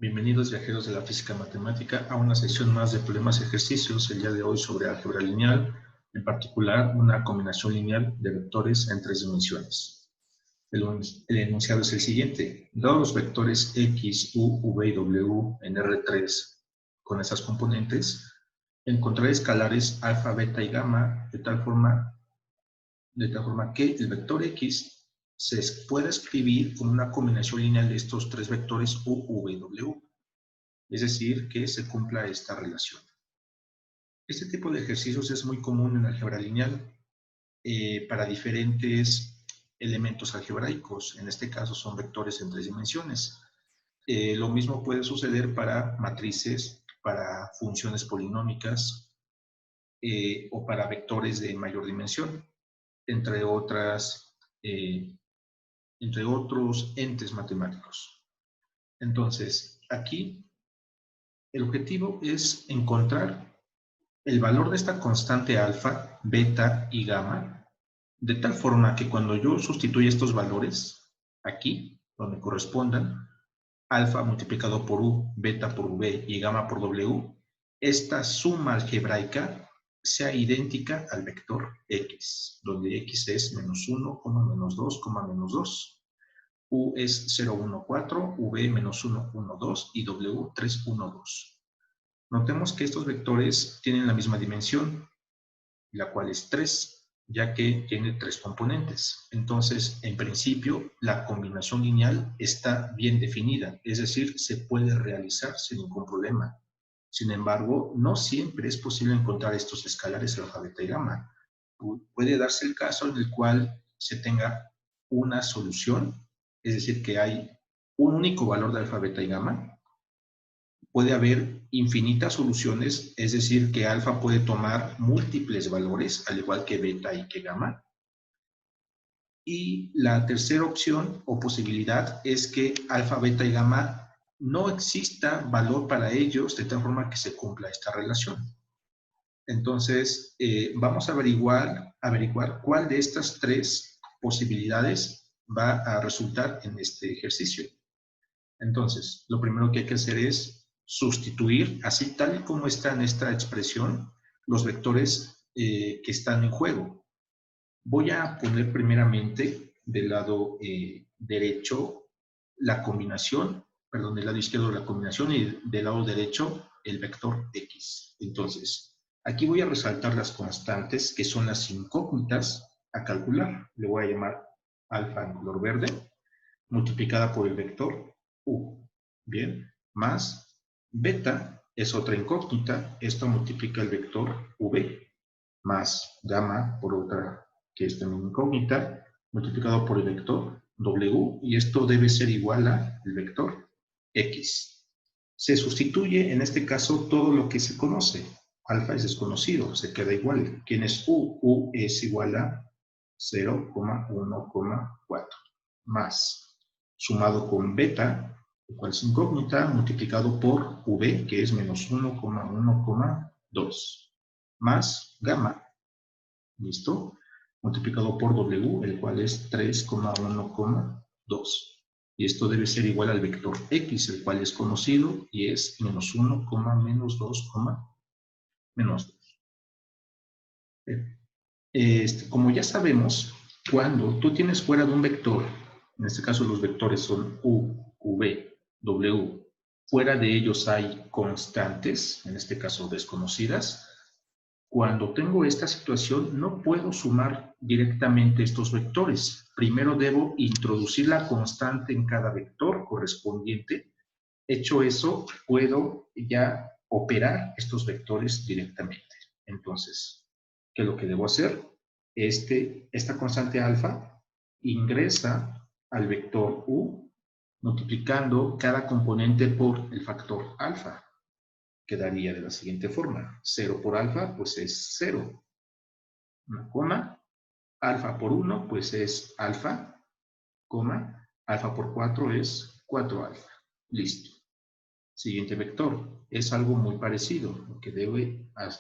Bienvenidos viajeros de la física matemática a una sección más de problemas y ejercicios, el día de hoy sobre álgebra lineal, en particular una combinación lineal de vectores en tres dimensiones. El enunciado es el siguiente: dados los vectores x, u, v y w en R3 con esas componentes, encontraré escalares alfa, beta y gamma de tal forma que el vector x se pueda escribir como una combinación lineal de estos tres vectores u, v y w. Es decir, que se cumpla esta relación. Este tipo de ejercicios es muy común en álgebra lineal para diferentes elementos algebraicos. En este caso son vectores en tres dimensiones. Lo mismo puede suceder para matrices, para funciones polinómicas o para vectores de mayor dimensión, entre otros entes matemáticos. Entonces, aquí el objetivo es encontrar el valor de esta constante alfa, beta y gamma, de tal forma que cuando yo sustituya estos valores, aquí, donde correspondan, alfa multiplicado por u, beta por v y gamma por w, esta suma algebraica sea idéntica al vector x, donde x es menos 1, menos 2, menos 2. U es 0, 1, 4, v menos 1, 1, 2 y w 3, 1, 2. Notemos que estos vectores tienen la misma dimensión, la cual es 3, ya que tiene 3 componentes. Entonces, en principio, la combinación lineal está bien definida, es decir, se puede realizar sin ningún problema. Sin embargo, no siempre es posible encontrar estos escalares alfa, beta y gamma. Puede darse el caso en el cual se tenga una solución, es decir, que hay un único valor de alfa, beta y gamma. Puede haber infinitas soluciones, es decir, que alfa puede tomar múltiples valores, al igual que beta y que gamma. Y la tercera opción o posibilidad es que alfa, beta y gamma no exista valor para ellos de tal forma que se cumpla esta relación. Entonces, vamos a averiguar cuál de estas tres posibilidades va a resultar en este ejercicio. Entonces, lo primero que hay que hacer es sustituir, así tal y como está en esta expresión, los vectores que están en juego. Voy a poner primeramente del lado derecho la combinación, perdón, del lado izquierdo la combinación y del lado derecho el vector x. Entonces, aquí voy a resaltar las constantes que son las incógnitas a calcular. Le voy a llamar alfa en color verde, multiplicada por el vector u. Bien, más beta es otra incógnita. Esto multiplica el vector v, más gamma por otra que es también incógnita, multiplicado por el vector w, y esto debe ser igual al vector x. Se sustituye en este caso todo lo que se conoce. Alfa es desconocido, se queda igual. ¿Quién es u? U es igual a 0,1,4 más sumado con beta, lo cual es incógnita, multiplicado por v, que es menos 1,1,2, más gamma, ¿listo? Multiplicado por w, el cual es 3,1,2. Y esto debe ser igual al vector x, el cual es conocido y es menos 1, menos 2, menos 2. Como ya sabemos, cuando tú tienes fuera de un vector, en este caso los vectores son u, v, w, fuera de ellos hay constantes, en este caso desconocidas. Cuando tengo esta situación, no puedo sumar directamente estos vectores. Primero debo introducir la constante en cada vector correspondiente. Hecho eso, puedo ya operar estos vectores directamente. Entonces, ¿qué es lo que debo hacer? Esta constante alfa ingresa al vector u, multiplicando cada componente por el factor alfa. Quedaría de la siguiente forma: 0 por alfa, pues es 0. Una coma. Alfa por 1, pues es alfa, coma. Alfa por 4 es 4 alfa. Listo. Siguiente vector. Es algo muy parecido. Lo que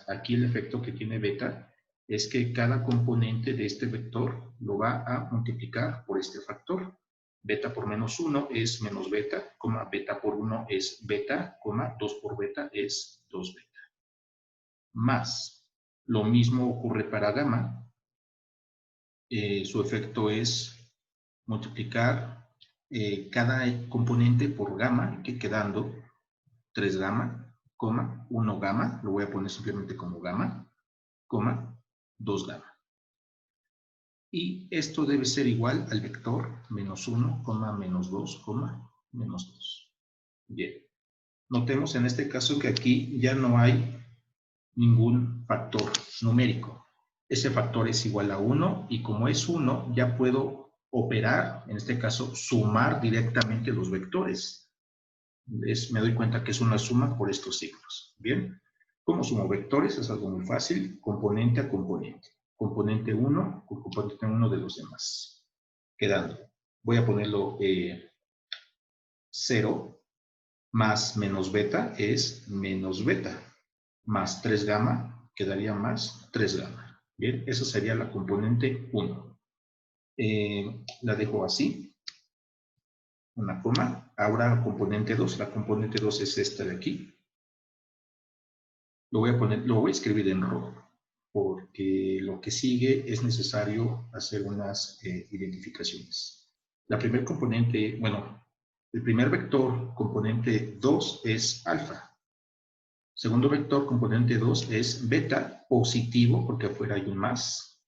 aquí el efecto que tiene beta es que cada componente de este vector lo va a multiplicar por este factor. Beta por menos 1 es menos beta, beta por 1 es beta, 2 por beta es 2 beta. Más, lo mismo ocurre para gamma. Su efecto es multiplicar cada componente por gamma, que quedando 3 gamma, 1 gamma, lo voy a poner simplemente como gamma, 2 gamma. Y esto debe ser igual al vector menos 1, menos 2, menos 2. Bien. Notemos en este caso que aquí ya no hay ningún factor numérico. Ese factor es igual a 1 y como es 1 ya puedo operar, en este caso sumar directamente los vectores. Me doy cuenta que es una suma por estos signos. Bien. ¿Cómo sumo vectores? Es algo muy fácil, componente a componente. Componente 1 con componente 1 de los demás. Quedando. Voy a ponerlo 0 más menos beta es menos beta. Más 3 gamma quedaría más 3 gamma. Bien, esa sería la componente 1. La dejo así. Una coma. Ahora la componente 2. La componente 2 es esta de aquí. Lo voy a escribir en rojo, porque lo que sigue es necesario hacer unas identificaciones. La primer componente, bueno, el primer vector componente 2 es alfa. Segundo vector componente 2 es beta positivo, porque afuera hay un más.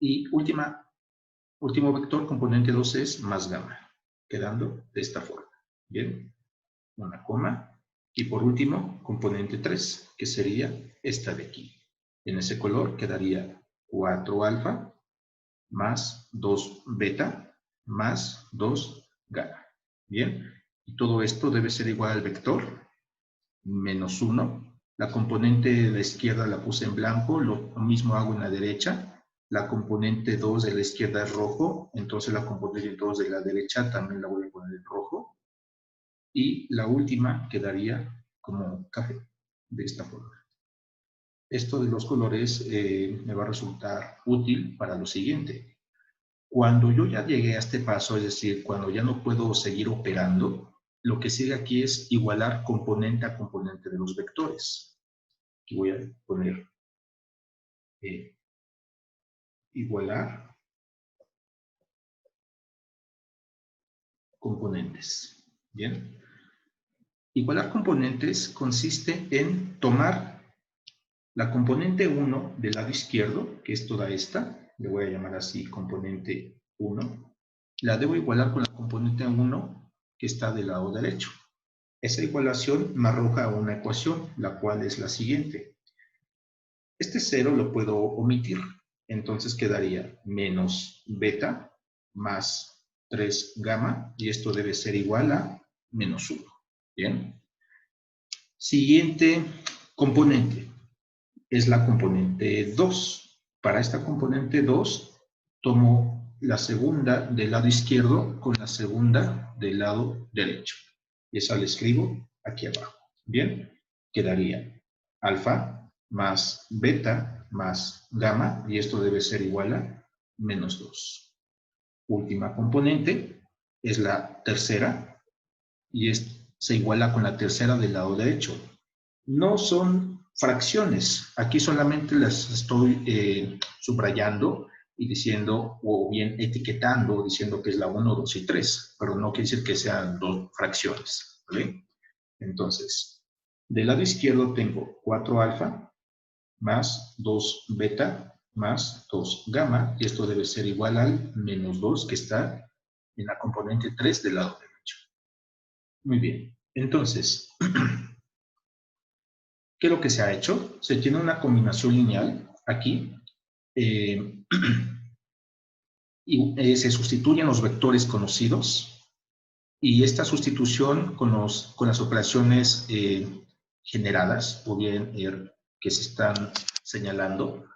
Y último vector componente 2 es más gamma, quedando de esta forma. Bien, una coma. Y por último, componente 3, que sería esta de aquí. En ese color quedaría 4 alfa más 2 beta más 2 gamma. Bien, y todo esto debe ser igual al vector menos 1. La componente de la izquierda la puse en blanco, lo mismo hago en la derecha. La componente 2 de la izquierda es rojo, entonces la componente 2 de la derecha también la voy a poner en rojo. Y la última quedaría como café, de esta forma. Esto de los colores me va a resultar útil para lo siguiente. Cuando yo ya llegué a este paso, es decir, cuando ya no puedo seguir operando, lo que sigue aquí es igualar componente a componente de los vectores. Aquí voy a poner igualar componentes. Bien. Igualar componentes consiste en tomar la componente 1 del lado izquierdo, que es toda esta, le voy a llamar así componente 1, la debo igualar con la componente 1 que está del lado derecho. Esa igualación me arroja una ecuación, la cual es la siguiente. Este 0 lo puedo omitir, entonces quedaría menos beta más 3 gamma, y esto debe ser igual a menos 1. Bien. Siguiente componente es la componente 2. Para esta componente 2, tomo la segunda del lado izquierdo con la segunda del lado derecho. Y esa la escribo aquí abajo. Bien, quedaría alfa más beta más gamma, y esto debe ser igual a menos 2. Última componente es la tercera, y se iguala con la tercera del lado derecho. No son fracciones, aquí solamente las estoy subrayando y diciendo, o bien etiquetando, diciendo que es la 1, 2 y 3, pero no quiere decir que sean dos fracciones, ¿vale? Entonces, del lado izquierdo tengo 4 alfa más 2 beta más 2 gamma, y esto debe ser igual al menos 2 que está en la componente 3 del lado derecho. Muy bien, entonces, ¿qué es lo que se ha hecho? Se tiene una combinación lineal aquí, y se sustituyen los vectores conocidos, y esta sustitución con las operaciones generadas, o bien que se están señalando,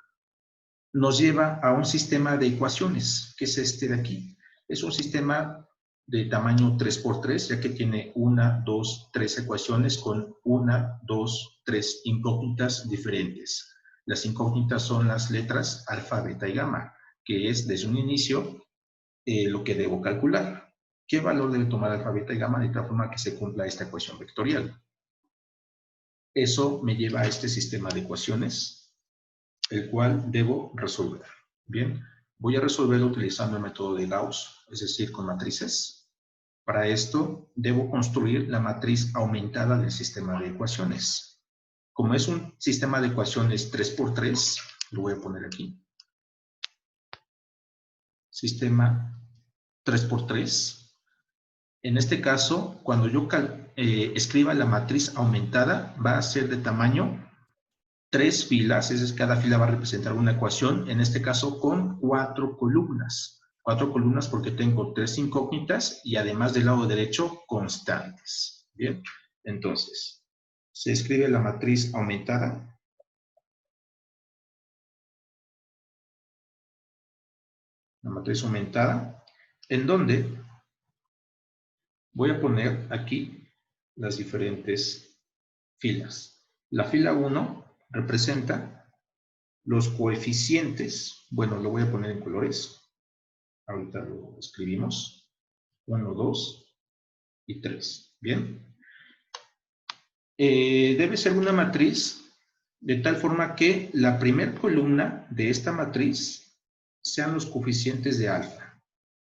nos lleva a un sistema de ecuaciones, que es este de aquí. Es un sistema de tamaño 3×3, ya que tiene 1, 2, 3 ecuaciones con 1, 2, 3 incógnitas diferentes. Las incógnitas son las letras alfa, beta y gamma, que es desde un inicio lo que debo calcular. ¿Qué valor debe tomar alfa, beta y gamma de tal forma que se cumpla esta ecuación vectorial? Eso me lleva a este sistema de ecuaciones, el cual debo resolver. Bien, voy a resolverlo utilizando el método de Gauss, es decir, con matrices. Para esto, debo construir la matriz aumentada del sistema de ecuaciones. Como es un sistema de ecuaciones 3×3, lo voy a poner aquí. Sistema 3×3. En este caso, cuando yo escriba la matriz aumentada, va a ser de tamaño 3 filas, es decir, cada fila va a representar una ecuación, en este caso con 4 columnas. 4 columnas porque tengo 3 incógnitas y además del lado derecho, constantes. Bien, entonces, se escribe la matriz aumentada. La matriz aumentada, en donde voy a poner aquí las diferentes filas. La fila 1 representa los coeficientes, bueno, lo voy a poner en colores, ahorita lo escribimos, 1, 2 y 3, ¿bien? Debe ser una matriz de tal forma que la primera columna de esta matriz sean los coeficientes de alfa,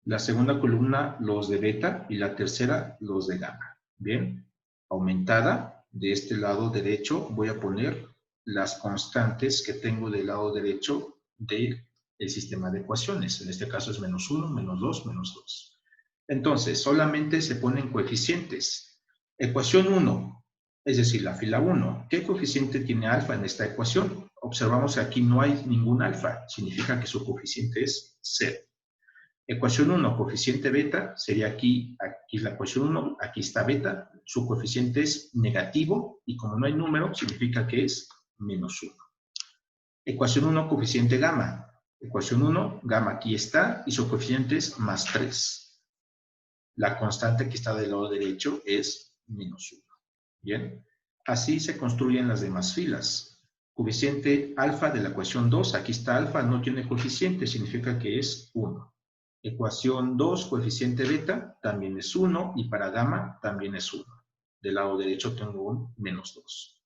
la segunda columna los de beta y la tercera los de gamma, ¿bien? Aumentada, de este lado derecho voy a poner las constantes que tengo del lado derecho del sistema de ecuaciones. En este caso es -1, -2, -2. Entonces, solamente se ponen coeficientes. Ecuación 1, es decir, la fila 1. ¿Qué coeficiente tiene alfa en esta ecuación? Observamos que aquí no hay ningún alfa. Significa que su coeficiente es 0. Ecuación 1, coeficiente beta, sería aquí la ecuación 1, aquí está beta, su coeficiente es negativo y como no hay número, significa que es -1. Ecuación 1, coeficiente gamma. Ecuación 1, gamma aquí está y su coeficiente es +3. La constante que está del lado derecho es -1. Bien, así se construyen las demás filas. Coeficiente alfa de la ecuación 2, aquí está alfa, no tiene coeficiente, significa que es 1. Ecuación 2, coeficiente beta, también es 1, y para gamma también es 1. Del lado derecho tengo un -2.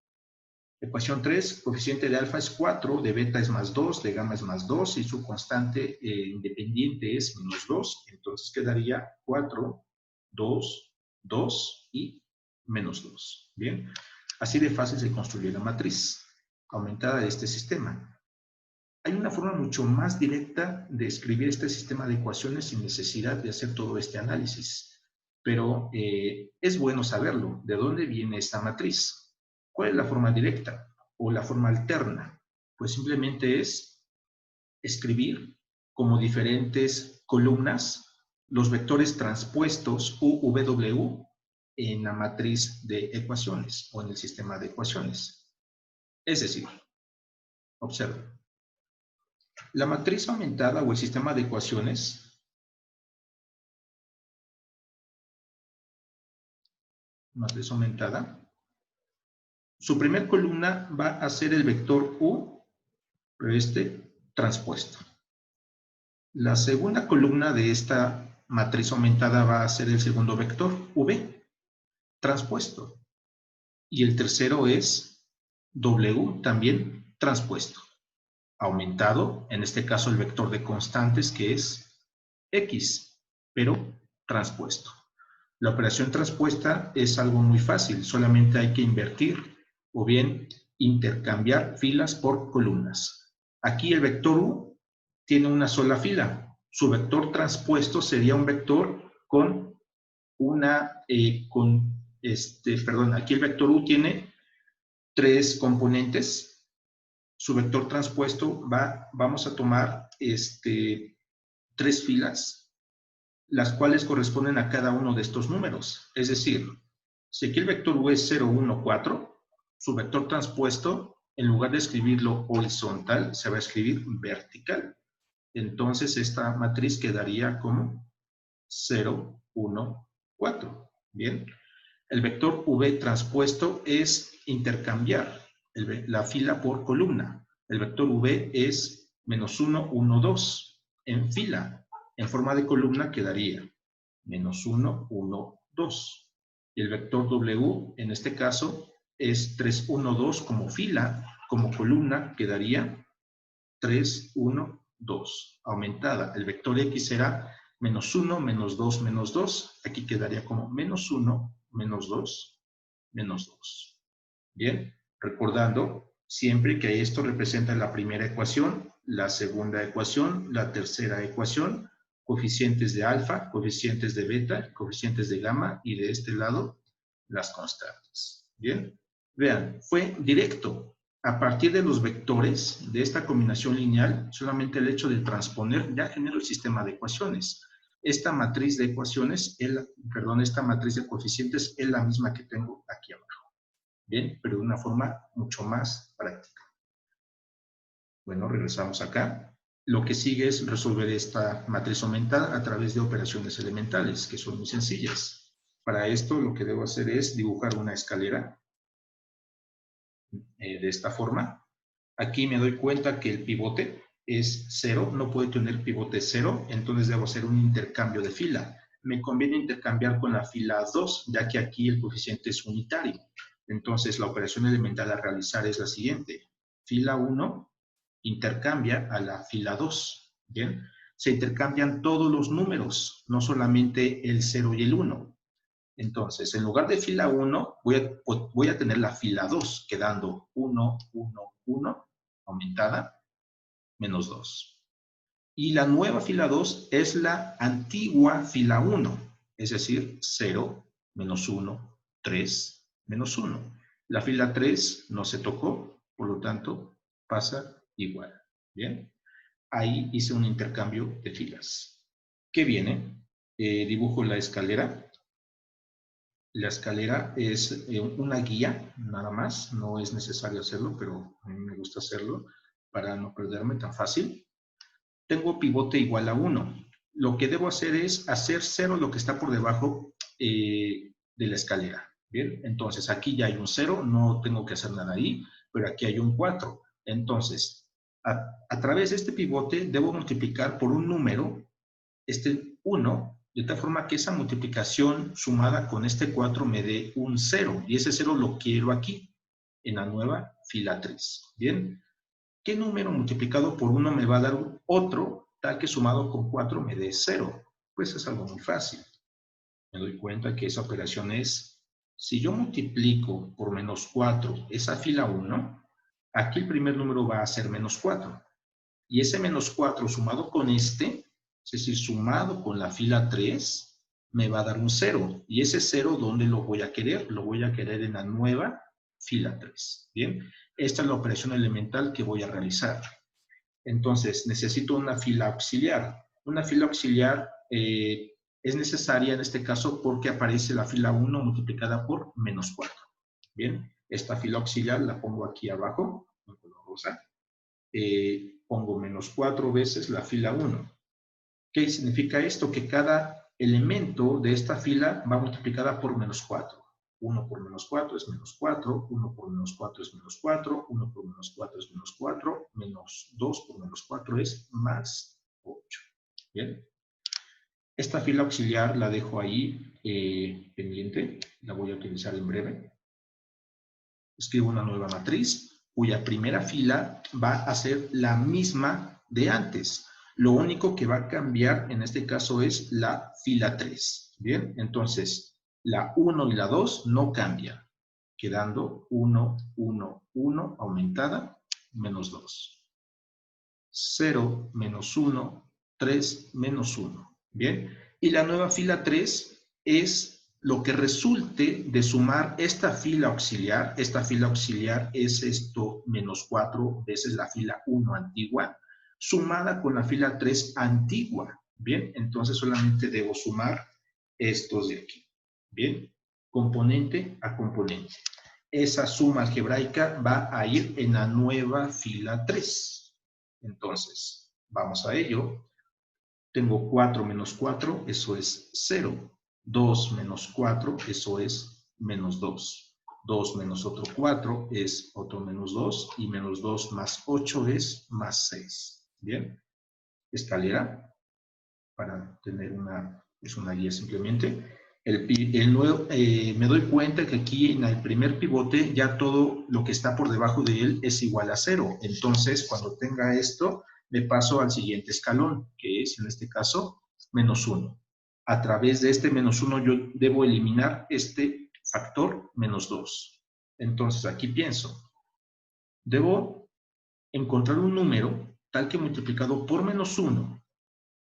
Ecuación 3, coeficiente de alfa es 4, de beta es +2, de gamma es +2, y su constante independiente es -2, entonces quedaría 4, 2, 2 y -2. Bien, así de fácil se construye la matriz aumentada de este sistema. Hay una forma mucho más directa de escribir este sistema de ecuaciones sin necesidad de hacer todo este análisis. Pero es bueno saberlo. ¿De dónde viene esta matriz? ¿Cuál es la forma directa o la forma alterna? Pues simplemente es escribir como diferentes columnas los vectores transpuestos U, V, W en la matriz de ecuaciones o en el sistema de ecuaciones. Es decir, observen. La matriz aumentada o el sistema de ecuaciones, matriz aumentada, su primer columna va a ser el vector U, pero transpuesto. La segunda columna de esta matriz aumentada va a ser el segundo vector, V, transpuesto. Y el tercero es W, también transpuesto. Aumentado, en este caso el vector de constantes que es X, pero transpuesto. La operación transpuesta es algo muy fácil, solamente hay que invertir o bien intercambiar filas por columnas. Aquí el vector U tiene una sola fila. Su vector transpuesto sería un vector con aquí el vector U tiene 3 componentes. Su vector transpuesto vamos a tomar 3 filas, las cuales corresponden a cada uno de estos números. Es decir, si aquí el vector U es 0, 1, 4, su vector transpuesto, en lugar de escribirlo horizontal, se va a escribir vertical. Entonces, esta matriz quedaría como 0, 1, 4. Bien. El vector V transpuesto es intercambiar la fila por columna. El vector V es -1, 1, 2 en fila. En forma de columna quedaría menos 1, 1, 2. Y el vector W, en este caso, es 3, 1, 2 como fila, como columna, quedaría 3, 1, 2. Aumentada. El vector X será menos 1, menos 2, menos 2. Aquí quedaría como menos 1, menos 2, menos 2. Bien, recordando siempre que esto representa la primera ecuación, la segunda ecuación, la tercera ecuación, coeficientes de alfa, coeficientes de beta, coeficientes de gamma y de este lado las constantes. Bien, vean, fue directo. A partir de los vectores de esta combinación lineal, solamente el hecho de transponer ya genera el sistema de ecuaciones. Esta matriz de ecuaciones, esta matriz de coeficientes es la misma que tengo aquí abajo. Bien, pero de una forma mucho más práctica. Bueno, regresamos acá. Lo que sigue es resolver esta matriz aumentada a través de operaciones elementales, que son muy sencillas. Para esto lo que debo hacer es dibujar una escalera de esta forma. Aquí me doy cuenta que el pivote es 0, no puede tener pivote 0, entonces debo hacer un intercambio de fila. Me conviene intercambiar con la fila 2, ya que aquí el coeficiente es unitario. Entonces, la operación elemental a realizar es la siguiente. Fila 1 intercambia a la fila 2. ¿Bien? Se intercambian todos los números, no solamente el 0 y el 1. Entonces, en lugar de fila 1, voy a tener la fila 2, quedando 1, 1, 1, aumentada, menos 2. Y la nueva fila 2 es la antigua fila 1, es decir, 0, menos 1, 3, menos 1. La fila 3 no se tocó, por lo tanto, pasa igual. ¿Bien? Ahí hice un intercambio de filas. ¿Qué viene? Dibujo la escalera. La escalera es una guía, nada más. No es necesario hacerlo, pero a mí me gusta hacerlo para no perderme tan fácil. Tengo pivote igual a 1. Lo que debo hacer es hacer 0 lo que está por debajo de la escalera. Bien, entonces aquí ya hay un 0, no tengo que hacer nada ahí, pero aquí hay un 4. Entonces, a través de este pivote debo multiplicar por un número, este 1, de tal forma que esa multiplicación sumada con este 4 me dé un 0, y ese 0 lo quiero aquí, en la nueva fila 3. Bien, ¿qué número multiplicado por 1 me va a dar otro, tal que sumado con 4 me dé 0? Pues es algo muy fácil. Me doy cuenta que esa operación es, si yo multiplico por menos 4 esa fila 1, aquí el primer número va a ser menos 4. Y ese menos 4 sumado con este, es decir, sumado con la fila 3, me va a dar un 0. Y ese 0, ¿dónde lo voy a querer? Lo voy a querer en la nueva fila 3. Bien, esta es la operación elemental que voy a realizar. Entonces, necesito una fila auxiliar. Una fila auxiliar es necesaria en este caso porque aparece la fila 1 multiplicada por menos 4. Bien, esta fila auxiliar la pongo aquí abajo, en color rosa. Pongo menos 4 veces la fila 1. ¿Qué significa esto? Que cada elemento de esta fila va multiplicada por menos 4. 1 por menos 4 es menos 4, 1 por menos 4 es menos 4, 1 por menos 4 es menos 4, menos 2 por menos 4 es más 8. ¿Bien? Esta fila auxiliar la dejo ahí pendiente, la voy a utilizar en breve. Escribo una nueva matriz, cuya primera fila va a ser la misma de antes. Lo único que va a cambiar en este caso es la fila 3. Bien, entonces la 1 y la 2 no cambian, quedando 1, 1, 1 aumentada, menos 2. 0, menos 1, 3, menos 1. Bien, y la nueva fila 3 es lo que resulte de sumar esta fila auxiliar. Esta fila auxiliar es esto menos 4 veces la fila 1 antigua, sumada con la fila 3 antigua. Bien, entonces solamente debo sumar estos de aquí. Bien, componente a componente. Esa suma algebraica va a ir en la nueva fila 3. Entonces, vamos a ello. Tengo 4 menos 4, eso es 0. 2 menos 4, eso es menos 2. 2 menos otro 4 es otro menos 2. Y menos 2 más 8 es más 6. Bien. Escalera, para tener una es una guía simplemente. Me doy cuenta que aquí en el primer pivote ya todo lo que está por debajo de él es igual a 0. Entonces, cuando tenga esto, me paso al siguiente escalón, que es, en este caso, -1. A través de este -1 yo debo eliminar este factor -2. Entonces, aquí pienso, debo encontrar un número tal que multiplicado por -1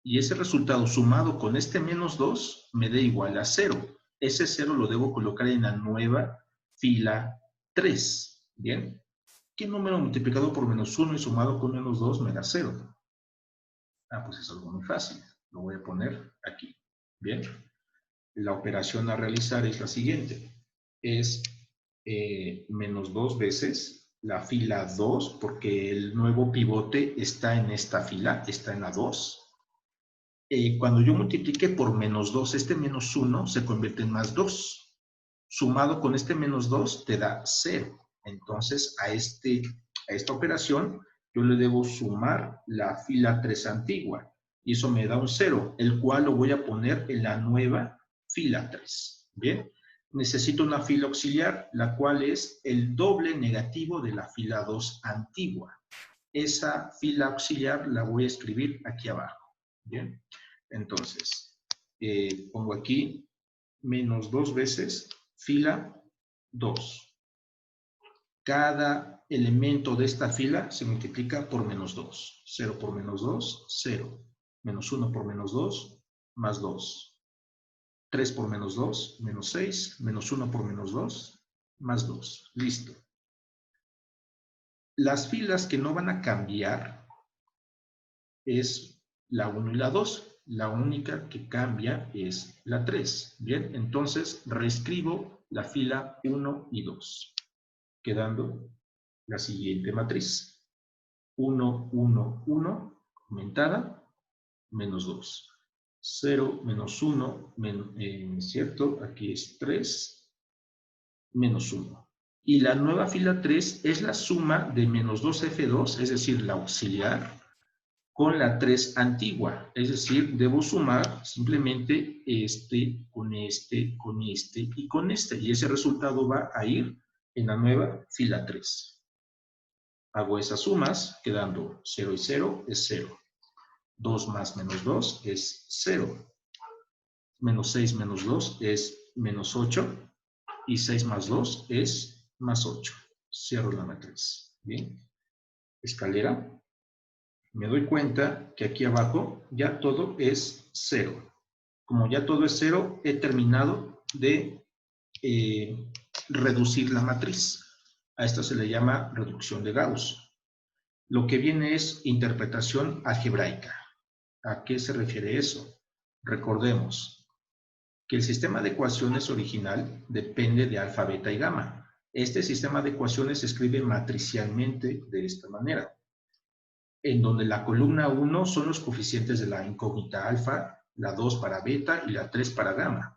y ese resultado sumado con este -2 me dé igual a 0. Ese 0 lo debo colocar en la nueva fila 3. ¿Bien? ¿Qué número multiplicado por -1 y sumado con -2 me da 0? Ah, pues es algo muy fácil. Lo voy a poner aquí. ¿Bien? La operación a realizar es la siguiente. Es -2 veces la fila 2, porque el nuevo pivote está en esta fila, está en la 2. Cuando yo multiplique por -2, este -1 se convierte en +2. Sumado con este -2 te da 0. Entonces, a esta operación yo le debo sumar la fila 3 antigua. Y eso me da un 0, el cual lo voy a poner en la nueva fila 3. ¿Bien? Necesito una fila auxiliar, la cual es el doble negativo de la fila 2 antigua. Esa fila auxiliar la voy a escribir aquí abajo. ¿Bien? Entonces, pongo aquí -2 veces fila 2. Cada elemento de esta fila se multiplica por -2. 0 por -2, 0. -1 por -2, más 2. 3 por -2, -6. -1 por -2, más 2. Listo. Las filas que no van a cambiar es la 1 y la 2. La única que cambia es la 3. Bien, entonces reescribo la fila 1 y 2, quedando la siguiente matriz. 1, 1, 1, aumentada, -2. 0, -1, ¿cierto? Aquí es 3, -1. Y la nueva fila 3 es la suma de -2F2, es decir, la auxiliar, con la 3 antigua, es decir, debo sumar simplemente este, con este, con este y con este, y ese resultado va a ir en la nueva fila 3. Hago esas sumas, quedando 0 y 0 es 0. 2 más -2 es 0. -6 menos 2 es -8. Y 6 más 2 es +8. Cierro la matriz. Bien. Escalera. Me doy cuenta que aquí abajo ya todo es 0. Como ya todo es 0, he terminado de reducir la matriz. A esto se le llama reducción de Gauss. Lo que viene es interpretación algebraica. ¿A qué se refiere eso? Recordemos que el sistema de ecuaciones original depende de alfa, beta y gamma. Este sistema de ecuaciones se escribe matricialmente de esta manera, en donde la columna 1 son los coeficientes de la incógnita alfa, la 2 para beta y la 3 para gamma.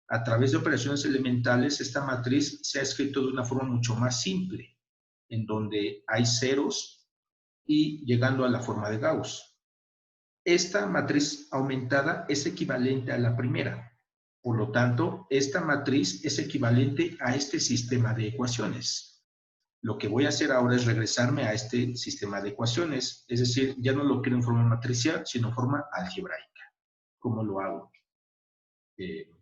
A través de operaciones elementales, esta matriz se ha escrito de una forma mucho más simple, en donde hay ceros y llegando a la forma de Gauss. Esta matriz aumentada es equivalente a la primera. Por lo tanto, esta matriz es equivalente a este sistema de ecuaciones. Lo que voy a hacer ahora es regresarme a este sistema de ecuaciones, es decir, ya no lo quiero en forma matricial, sino en forma algebraica. ¿Cómo lo hago?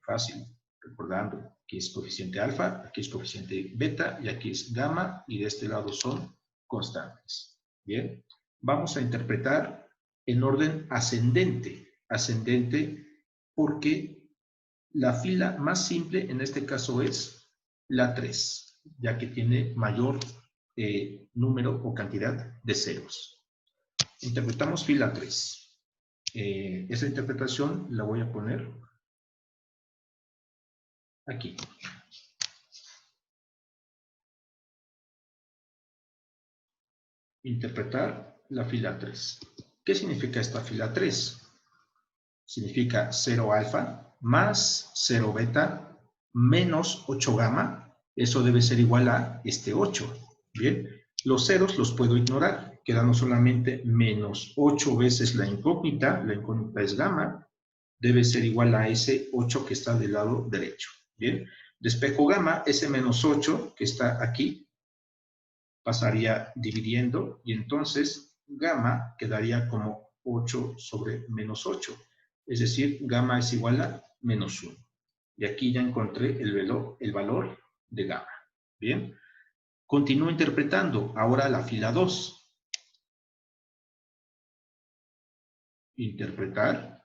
Fácil, recordando que es coeficiente alfa, aquí es coeficiente beta y aquí es gamma y de este lado son constantes. Bien, vamos a interpretar en orden ascendente. Ascendente porque la fila más simple en este caso es la 3, ya que tiene mayor número o cantidad de ceros. Interpretamos fila 3. Esa interpretación la voy a poner aquí. Interpretar la fila 3. ¿Qué significa esta fila 3? Significa 0 alfa más 0 beta menos 8 gamma. Eso debe ser igual a este 8. Bien, los ceros los puedo ignorar, quedando solamente -8 veces la incógnita es gamma, debe ser igual a ese 8 que está del lado derecho. Bien, despejo gamma, ese menos 8 que está aquí, pasaría dividiendo y entonces gamma quedaría como 8 sobre menos 8. Es decir, gamma es igual a menos 1. Y aquí ya encontré el valor de gamma. Bien, continúo interpretando. Ahora la fila 2. Interpretar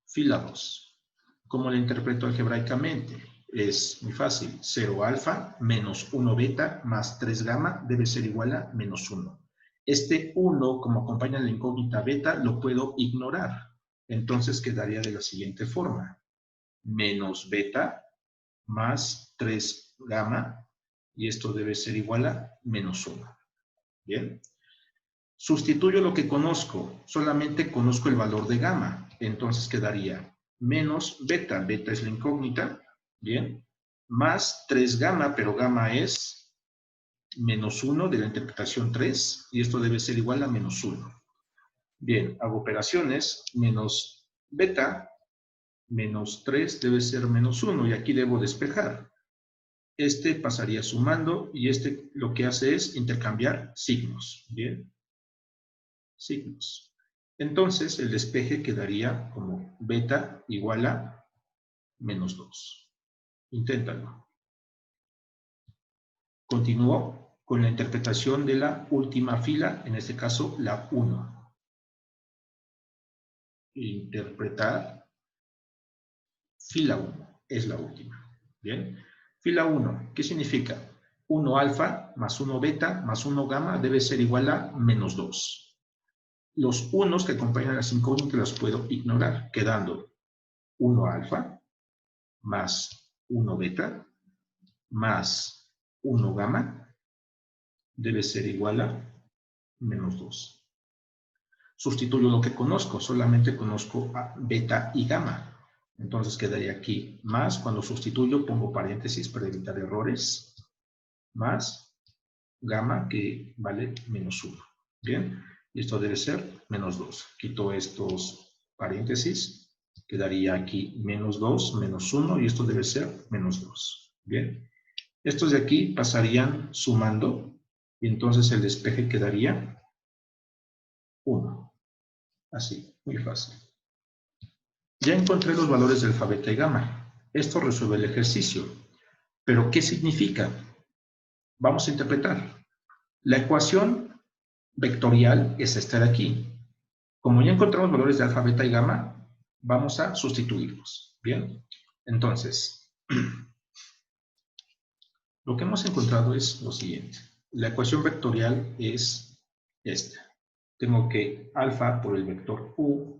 fila 2. ¿Cómo la interpreto algebraicamente? Es muy fácil. 0 alfa menos 1 beta más 3 gamma debe ser igual a menos 1. Este 1, como acompaña la incógnita beta, lo puedo ignorar. Entonces quedaría de la siguiente forma. Menos beta más 3 gamma, y esto debe ser igual a menos 1. Bien. Sustituyo lo que conozco, solamente conozco el valor de gamma, entonces quedaría menos beta, beta es la incógnita, bien, más 3 gamma, pero gamma es menos 1 de la interpretación 3, y esto debe ser igual a menos 1. Bien, hago operaciones, menos beta, menos 3 debe ser menos 1, y aquí debo despejar. Este pasaría sumando, y este lo que hace es intercambiar signos, bien. Signos. Entonces, el despeje quedaría como beta igual a menos 2. Inténtalo. Continúo con la interpretación de la última fila, en este caso la 1. Interpretar fila 1 es la última. Bien. Fila 1, ¿qué significa? 1 alfa más 1 beta más 1 gamma debe ser igual a menos 2. Los unos que acompañan las incógnitas los puedo ignorar, quedando 1 alfa más 1 beta más 1 gamma debe ser igual a menos 2. Sustituyo lo que conozco, solamente conozco a beta y gamma. Entonces quedaría aquí más, cuando sustituyo pongo paréntesis para evitar errores, más gamma que vale menos 1. Bien, y esto debe ser menos 2. Quito estos paréntesis, quedaría aquí menos 2, menos 1, y esto debe ser menos 2. Bien, estos de aquí pasarían sumando, y entonces el despeje quedaría 1. Así, muy fácil. Ya encontré los valores de alfa, beta y gamma. Esto resuelve el ejercicio. ¿Pero qué significa? Vamos a interpretar. La ecuación vectorial es esta de aquí. Como ya encontramos valores de alfa, beta y gamma, vamos a sustituirlos. ¿Bien? Entonces, lo que hemos encontrado es lo siguiente. La ecuación vectorial es esta. Tengo que alfa por el vector u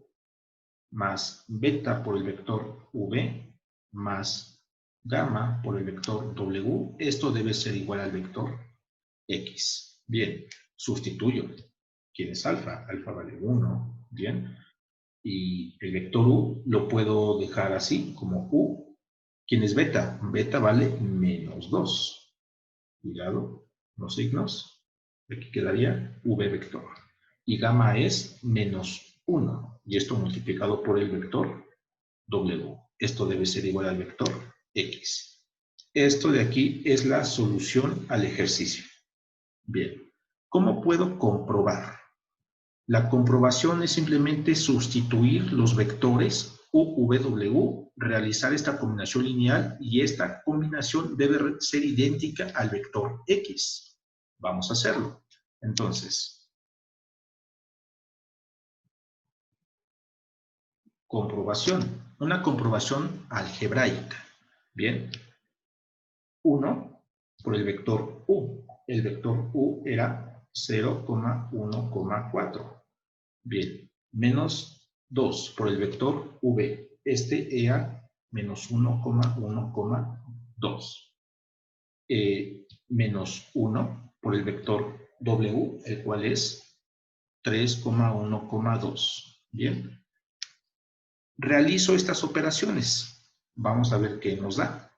más beta por el vector v más gamma por el vector w. Esto debe ser igual al vector x. Bien, sustituyo. ¿Quién es alfa? Alfa vale 1. Bien. Y el vector u lo puedo dejar así, como u. ¿Quién es beta? Beta vale menos 2. Cuidado, los signos. Aquí quedaría v vector. Y gamma es menos 1. Y esto multiplicado por el vector w. Esto debe ser igual al vector x. Esto de aquí es la solución al ejercicio. Bien, ¿cómo puedo comprobar? La comprobación es simplemente sustituir los vectores u, v, w, realizar esta combinación lineal, y esta combinación debe ser idéntica al vector x. Vamos a hacerlo. Entonces, comprobación. Una comprobación algebraica. Bien. 1 por el vector u. El vector u era 0,1,4. Bien, menos 2 por el vector v. Este era menos 1,1,2. Menos 1 por el vector w, el cual es 3,1,2. Bien. Realizo estas operaciones. Vamos a ver qué nos da.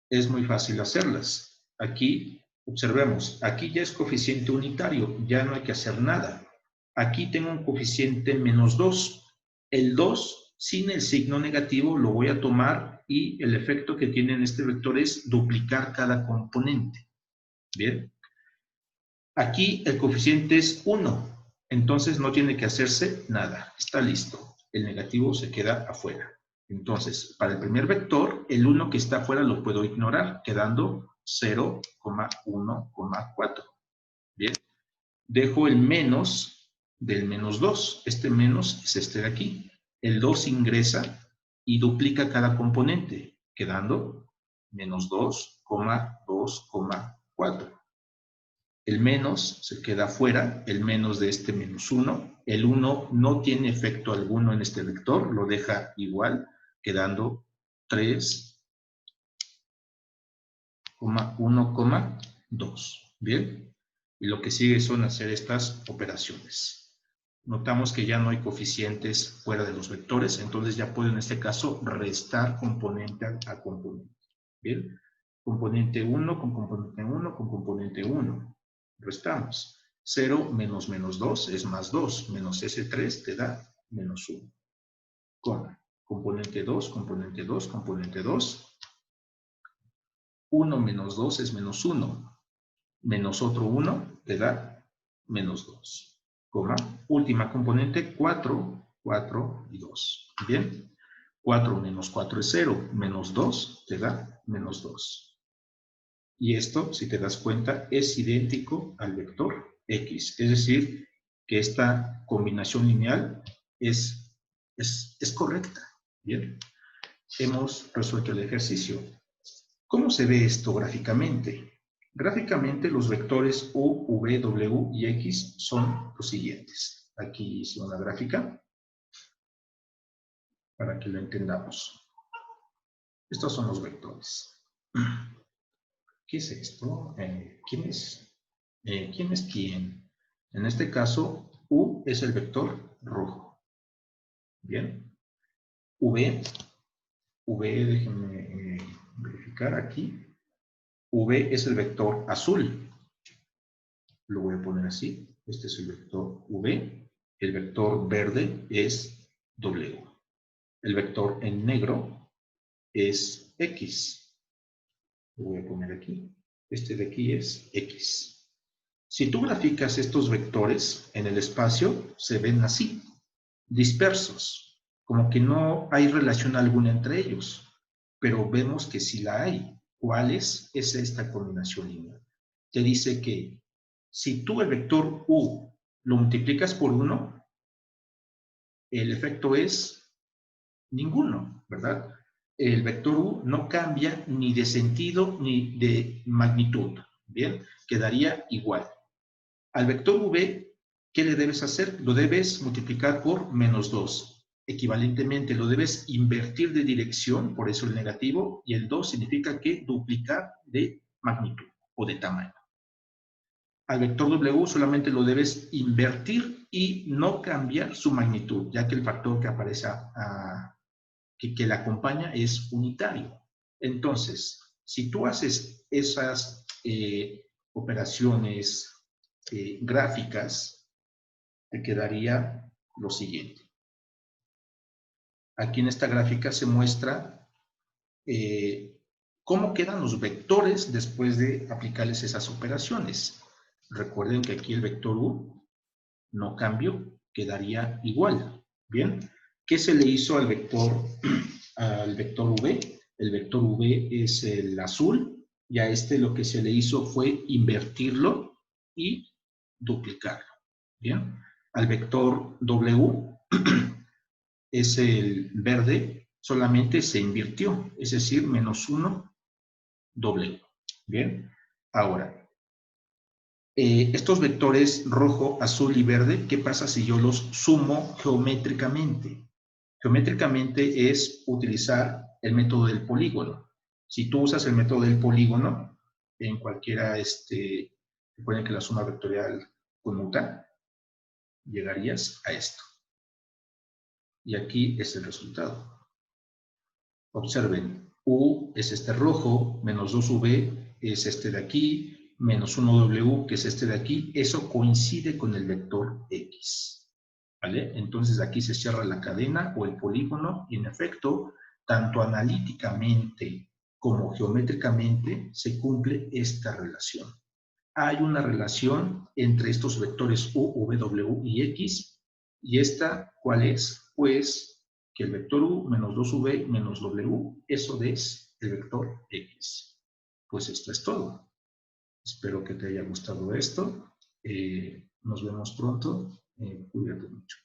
Es muy fácil hacerlas. Aquí, observemos, aquí ya es coeficiente unitario, ya no hay que hacer nada. Aquí tengo un coeficiente menos 2. El 2 Sin el signo negativo lo voy a tomar y el efecto que tiene en este vector es duplicar cada componente. Bien. Aquí el coeficiente es 1, entonces no tiene que hacerse nada. Está listo. El negativo se queda afuera. Entonces, para el primer vector, el 1 que está afuera lo puedo ignorar, quedando 0,1,4. Bien. Dejo el menos del menos 2. Este menos es este de aquí. El 2 ingresa y duplica cada componente, quedando menos 2,2,4. El menos se queda fuera, el menos de este menos 1. El 1 no tiene efecto alguno en este vector, lo deja igual, quedando 3,1,2. Bien. Y lo que sigue son hacer estas operaciones. Notamos que ya no hay coeficientes fuera de los vectores, entonces ya puedo en este caso restar componente a componente. Bien. Componente 1 con componente 1 con componente 1. Restamos. 0 menos menos 2 es más 2. Menos ese 3 te da menos 1. Coma. Componente 2, componente 2, componente 2. 1 menos 2 es menos 1. Menos otro 1 te da menos 2. Coma. Última componente 4, 4 y 2. Bien. 4 menos 4 es 0. Menos 2 te da menos 2. Y esto, si te das cuenta, es idéntico al vector X. Es decir, que esta combinación lineal es correcta. Bien, hemos resuelto el ejercicio. ¿Cómo se ve esto gráficamente? Gráficamente los vectores U, V, W y X son los siguientes. Aquí hice una gráfica para que lo entendamos. Estos son los vectores. ¿Qué es esto? ¿Quién es quién? En este caso, U es el vector rojo. Bien. Déjenme verificar aquí. V es el vector azul. Lo voy a poner así. Este es el vector V. El vector verde es W. El vector en negro es X. Lo voy a poner aquí. Este de aquí es X. Si tú graficas estos vectores en el espacio, se ven así, dispersos, como que no hay relación alguna entre ellos, pero vemos que sí la hay. ¿Cuál es? Es esta combinación lineal. Te dice que si tú el vector U lo multiplicas por 1, el efecto es ninguno, ¿verdad? El vector U no cambia ni de sentido ni de magnitud, ¿bien? Quedaría igual. Al vector V, ¿qué le debes hacer? Lo debes multiplicar por menos 2. Equivalentemente, lo debes invertir de dirección, por eso el negativo, y el 2 significa que duplicar de magnitud o de tamaño. Al vector W solamente lo debes invertir y no cambiar su magnitud, ya que el factor que aparece que le acompaña es unitario. Entonces, si tú haces esas operaciones gráficas, te quedaría lo siguiente. Aquí en esta gráfica se muestra cómo quedan los vectores después de aplicarles esas operaciones. Recuerden que aquí el vector U no cambió, quedaría igual. ¿Bien? ¿Qué se le hizo al vector V? El vector V es el azul y a este lo que se le hizo fue invertirlo y duplicarlo. ¿Bien? Al vector W es el verde, solamente se invirtió, es decir, menos 1 W. ¿Bien? Ahora, estos vectores rojo, azul y verde, ¿qué pasa si yo los sumo geométricamente? Geométricamente es utilizar el método del polígono. Si tú usas el método del polígono, en cualquiera, recuerden que la suma vectorial conmuta, llegarías a esto. Y aquí es el resultado. Observen, U es este rojo, menos 2V es este de aquí, menos 1W, que es este de aquí. Eso coincide con el vector X. ¿vale? Entonces aquí se cierra la cadena o el polígono y en efecto, tanto analíticamente como geométricamente se cumple esta relación. Hay una relación entre estos vectores U, W y X, y esta, ¿cuál es? Pues que el vector U menos 2V menos W, eso es el vector X. Pues esto es todo. Espero que te haya gustado esto. Nos vemos pronto. Cuídate mucho.